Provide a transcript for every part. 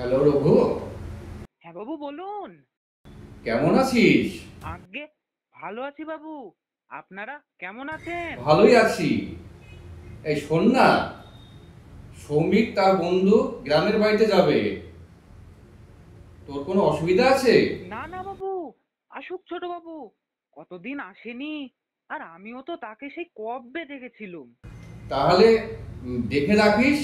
Hello Raghu. হ্যাঁ বাবু বলুন। কেমন আছিস? আজ্ঞে ভালো আছি বাবু, আপনারা কেমন আছেন? ভালোই আছি। এই শোন না, সৌমিক তার বন্ধু গ্রামের বাড়িতে যাবে। তোর কোনো অসুবিধা আছে? না না বাবু, আসুক ছোট বাবু, কতদিন আসেনি। আর আমিও তো তাকে সেই কবে দেখেছিলুম। তাহলে দেখে রাখিস।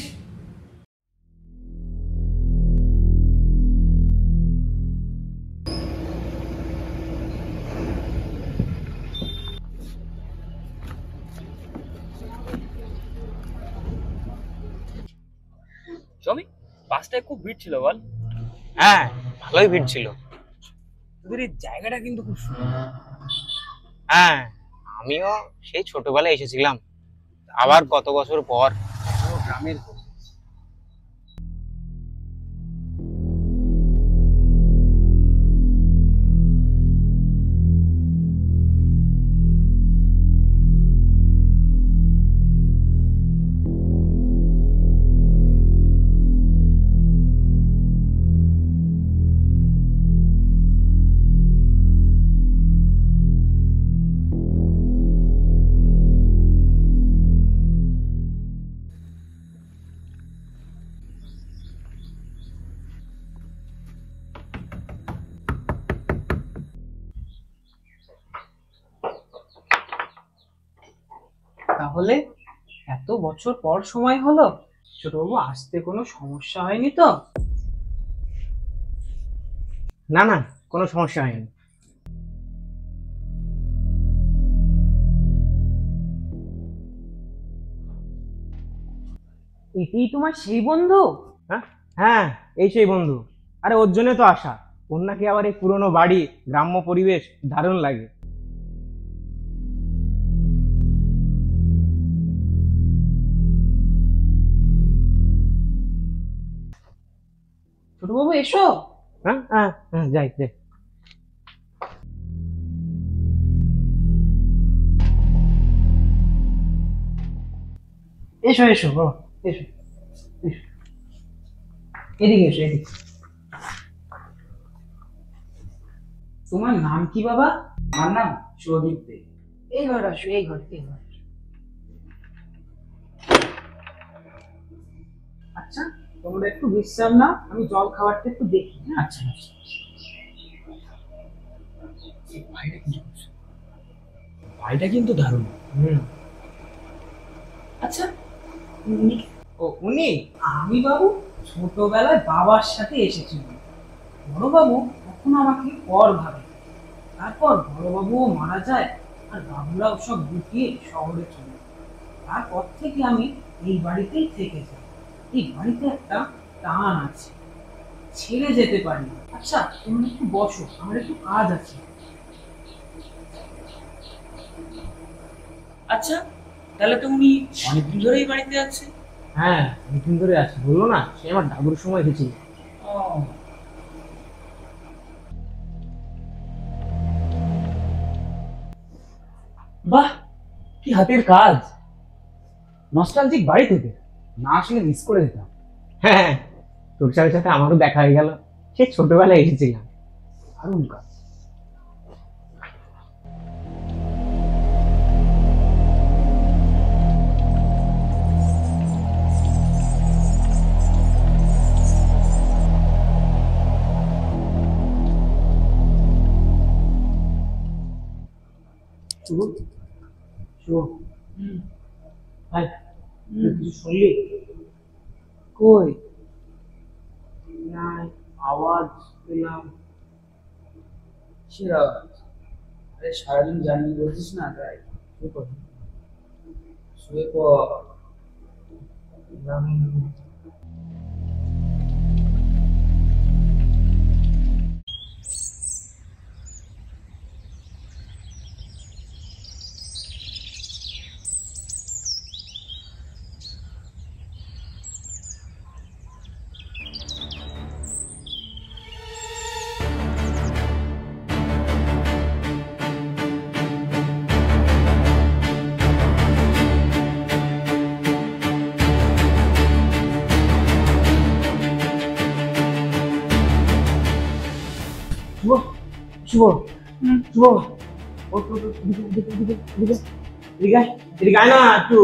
জমি বাসটায় খুব ভিড় ছিল বল। হ্যাঁ, ভালোই ভিড় ছিল। তোদের এই জায়গাটা কিন্তু খুব সুন্দর। হ্যাঁ, আমিও সেই ছোটবেলায় এসেছিলাম, আবার কত বছর পর। পুরো গ্রামের তাহলে এত বছর পর সময় হলো, ছোটবাবু আসতে কোনো সমস্যা হয়নি তো? না না, কোনো সমস্যা হয়নি। এটাই তোমার সেই বন্ধু? হ্যাঁ হ্যাঁ, এই সেই বন্ধু। আরে ওর জন্য তো আসা। ওর নাকি আবার এই পুরনো বাড়ি, গ্রাম্য পরিবেশ দারুণ লাগে। ছোটবাবু এসো। হ্যাঁ হ্যাঁ হ্যাঁ, যাই যাই। এসো এসো বাবা, এসো এসো, এদিকে এসো এদিকে। তোমার নাম কি বাবা? আমার নাম সুদীপ দে। এই ঘর আসো, এই ঘর এই ঘর। আচ্ছা, তোমরা একটু বিশ্রাম নাও, আমি জল খাবারটা একটু দেখি। হ্যাঁ? আচ্ছা আচ্ছা, এই ভাইটা কিন্তু ভাইটা কিন্তু দারুণ। আচ্ছা, উনি ও উনি? আমি বাবু ছোটবেলায় বাবার সাথে এসেছিলাম। বড়বাবু তখন আমাকে পর ভাবে। তারপর বড়বাবুও মারা যায়, আর বাবুরাও সব গুটিয়ে শহরে চলে যায়। তারপর থেকে আমি এই বাড়িতেই থেকে যাই। এই বাড়িতে একটা টান আছে, ছেড়ে যেতে পারি না। আচ্ছা, তুমি একটু বসো, আমার একটু কাজ আছে। আচ্ছা, তাহলে তো উনি অনেকদিন ধরে এই বাড়িতে আছে। হ্যাঁ, অনেকদিন ধরে আছে। বললো না, সে আমার দাদুর সময় এসেছিল। ও, বাহ, কি হাতের কাজ! নস্টালজিক বাড়ি থেকে না আসলে মিস করে দিতাম। হ্যাঁ, তোর সাথে সাথে আমারও দেখা হয়ে গেল। সে ছোটবেলায় এসেছিলাম। দারুণ কাজ। শুভ, শুভ, ভাই, তুই কিছু শুনলি? কই না, আওয়াজ পেলাম। কিসের আওয়াজ? আরে সারাদিন জার্নি করছিস না, তাই শুয়ে পড়, শুয়ে পড়। শুভ শুভ শুভ ও তো এদিকে আয়, এদিকে আয় না একটু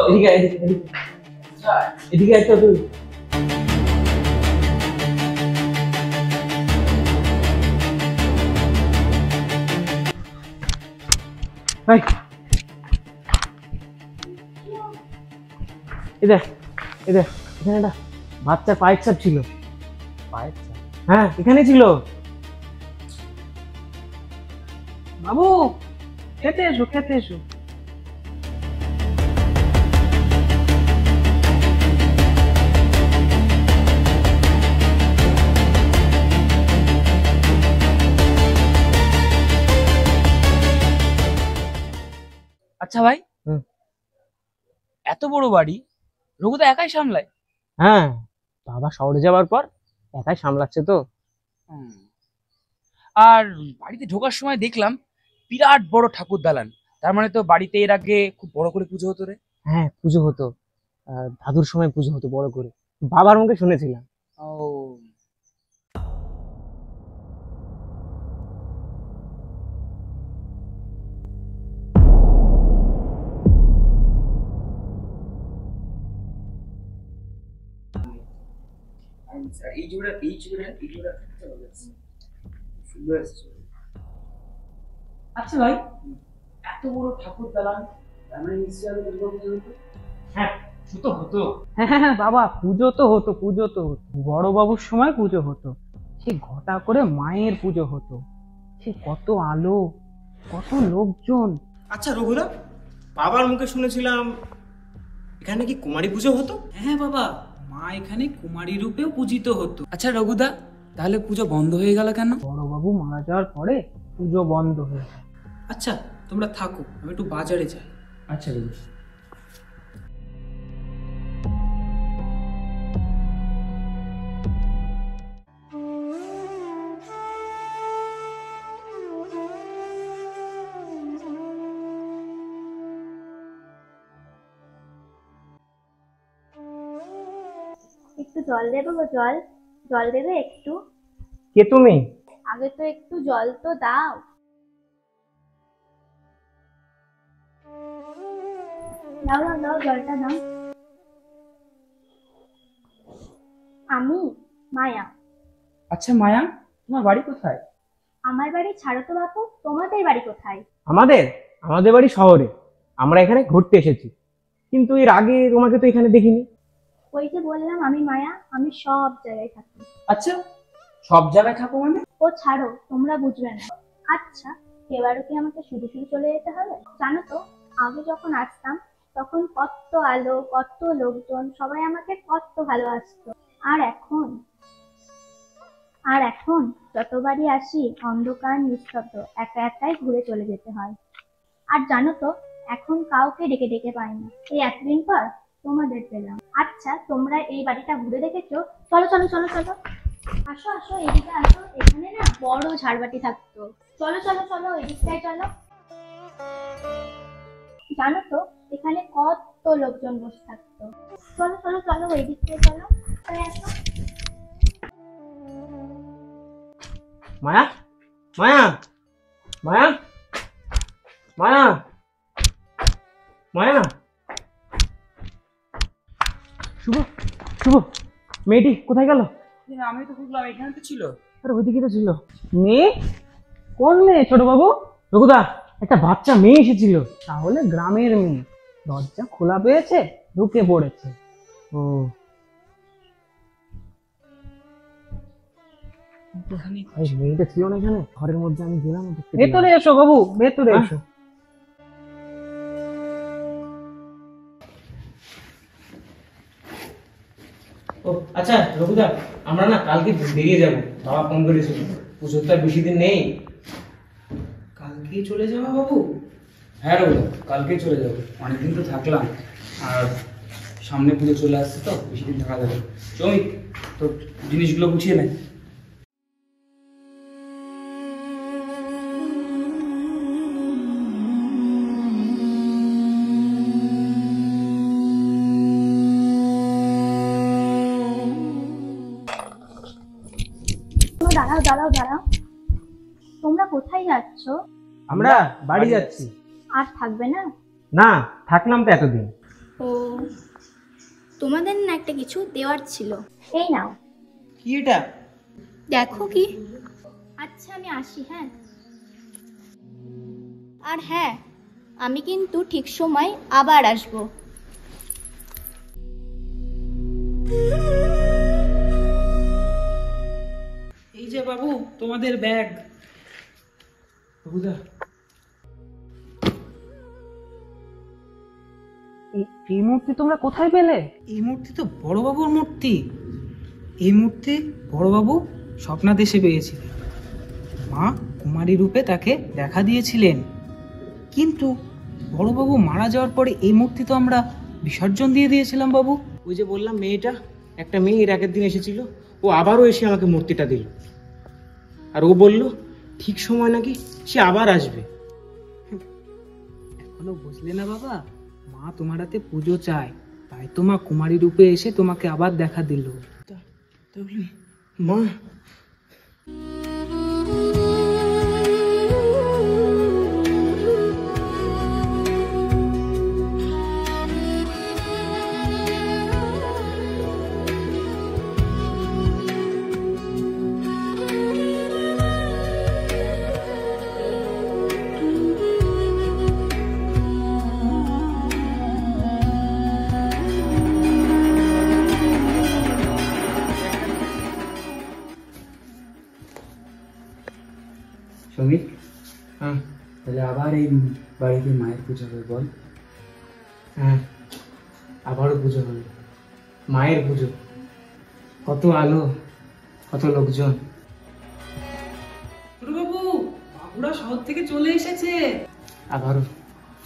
এদিকে আয়, এদিকে আয় তো তুই। এই, এই দেখ এখানে একটা বাচ্চা পায়ের ছাপ ছিল। পায়ের ছাপ? হ্যাঁ এখানে ছিল। বাবু খেতে এসো, খেতে এসো। আচ্ছা ভাই, হুম। এত বড় বাড়ি রঘুদা একাই সামলায়? হ্যাঁ, বাবা শহরে যাওয়ার পর একাই সামলাচ্ছে তো। আর বাড়িতে ঢোকার সময় দেখলাম বিরাট বড় ঠাকুর দালান। তার মানে তো বাড়িতে এর আগে খুব বড় করে পুজো হতো রে? হ্যাঁ পুজো হতো, দাদুর সময় পুজো হতো বড় করে, বাবার মুখে শুনেছিলাম। ও, আচ্ছা ভাই, এত বড় ঠাকুর দালান, তার মানে নিশ্চয়ই আগে দুর্গাপুজো হতো? হ্যাঁ তো হতো। হ্যাঁ বাবা, পুজো তো হতো, পুজো তো হতো। বড় বাবুর সময় পুজো হতো, সে ঘটা করে মায়ের পুজো হতো, সে কত আলো, কত লোকজন। আচ্ছা রঘুদা, বাবার মুখে শুনেছিলাম এখানে কি কুমারী পুজো হতো? হ্যাঁ বাবা, মা এখানে কুমারী রূপেও পূজিত হতো। আচ্ছা রঘুদা, তাহলে পুজো বন্ধ হয়ে গেল কেন? বড় বাবু মারা যাওয়ার পরে পুজো বন্ধ হয়ে যায়। আচ্ছা তোমরা থাকো, আমি একটু বাজারে যাই। আচ্ছা রঘু। একটু জল দেবো গো, জল জল দেবে একটু? কে তুমি? আগে তো একটু জল তো দাও। দাও দাও দাও, জলটা দাও। আমি মায়া। আচ্ছা মায়া, তোমার বাড়ি কোথায়? আমার বাড়ি ছাড়ো তো বাপু, তোমাদের বাড়ি কোথায়? আমাদের আমাদের বাড়ি শহরে, আমরা এখানে ঘুরতে এসেছি, কিন্তু এর আগে তোমাকে তো এখানে দেখিনি। ওই যে বললাম আমি মায়া, আমি সব জায়গায় থাকি। আচ্ছা, সব জায়গায় থাকো মানে? ও ছাড়ো, তোমরা বুঝবে না। আচ্ছা, এবারও কি আমাকে শুধু শুধু চলে যেতে হবে? জানো তো, আগে যখন আসতাম তখন কত আলো, কত লোকজন, সবাই আমাকে কত ভালোবাসতো। আর এখন যতবারই আসি অন্ধকার নিস্তব্ধ, একা একাই ঘুরে চলে যেতে হয়। আর জানো তো, এখন কাউকে ডেকে ডেকে পাই না। এই এতদিন পর তোমাদের পেলাম। আচ্ছা, তোমরা এই বাড়িটা ঘুরে দেখেছো? চলো চলো চলো চলো, আসো আসো, এদিকে আসো। এখানে না বড় ঝাড়বাতি থাকতো। চলো চলো চলো, এদিকটায় চলো। জানো তো, এখানে কত লোকজন বসে থাকতো। চলো চলো চলো, এদিকটায় চলো। তাই আসো। মায়া, মায়া, মায়া, মায়া, মায়া, শুভ শুভ, মেয়েটি কোথায় গেল? আমি তো বুঝলাম এখানে তো ছিল। আরে ওইদিকে তো ছিল। মেয়ে? কোন মেয়ে ছোট বাবু? রঘুদা, একটা বাচ্চা মেয়ে এসেছিল। তাহলে গ্রামের মেয়ে, দরজা খোলা পেয়েছে, ঢুকে পড়েছে। ও, এই মেয়েটা ছিল না এখানে, ঘরের মধ্যে আমি গেলাম। ভেতরে এসো বাবু, ভেতরে হ্যাঁ? এসো। ও আচ্ছা রঘুদা, আমরা না কালকে বেরিয়ে যাব, বাবা ফোন করেছিল। পুজোর তো আর বেশি দিন নেই। কালকেই চলে যাওয়া বাবু? হ্যাঁ রঘুদা, কালকেই চলে যাবো। অনেকদিন তো থাকলাম, আর সামনে পুজো চলে আসছে তো, বেশি দিন থাকা যাবে। চমিক, তোর জিনিসগুলো গুছিয়ে নেয়। দাঁড়াও দাঁড়াও দাঁড়াও, তোমরা কোথায় যাচ্ছ? আমরা বাড়ি যাচ্ছি। আর থাকবে না? না, থাকলাম তো এতদিন। ও, তোমাদের না একটা কিছু দেওয়ার ছিল। এই নাও। কি এটা? দেখো কি। আচ্ছা আমি আসি। হ্যাঁ, আর হ্যাঁ, আমি কিন্তু ঠিক সময় আবার আসবো। এই যে বাবু তোমাদের ব্যাগ। বাবুদা, এই মূর্তি তোমরা কোথায় পেলে? এই মূর্তি তো বড়বাবুর মূর্তি। এই মূর্তি বড়বাবু স্বপ্নাদেশে পেয়েছিলেন। মা কুমারী রূপে তাকে দেখা দিয়েছিলেন, কিন্তু বড়বাবু মারা যাওয়ার পরে এই মূর্তি তো আমরা বিসর্জন দিয়ে দিয়েছিলাম বাবু। ওই যে বললাম মেয়েটা, একটা মেয়ে এর আগের দিন এসেছিল, ও আবারও এসে আমাকে মূর্তিটা দিল। আর ও বলল ঠিক সময় নাকি সে আবার আসবে। এখনো বুঝলে না বাবা, মা তোমার হাতে পুজো চায়, তাই তো মা কুমারী রূপে এসে তোমাকে আবার দেখা দিল। তাহলে মা, শ্রমিক, হ্যাঁ তাহলে আবার এই বাড়িতে মায়ের পুজো হবে বল? হ্যাঁ, আবারও পুজো হবে, মায়ের পুজো। কত আলো, কত লোকজন। বাবু, বাবুরা শহর থেকে চলে এসেছে। আবারও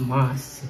মা আসছে।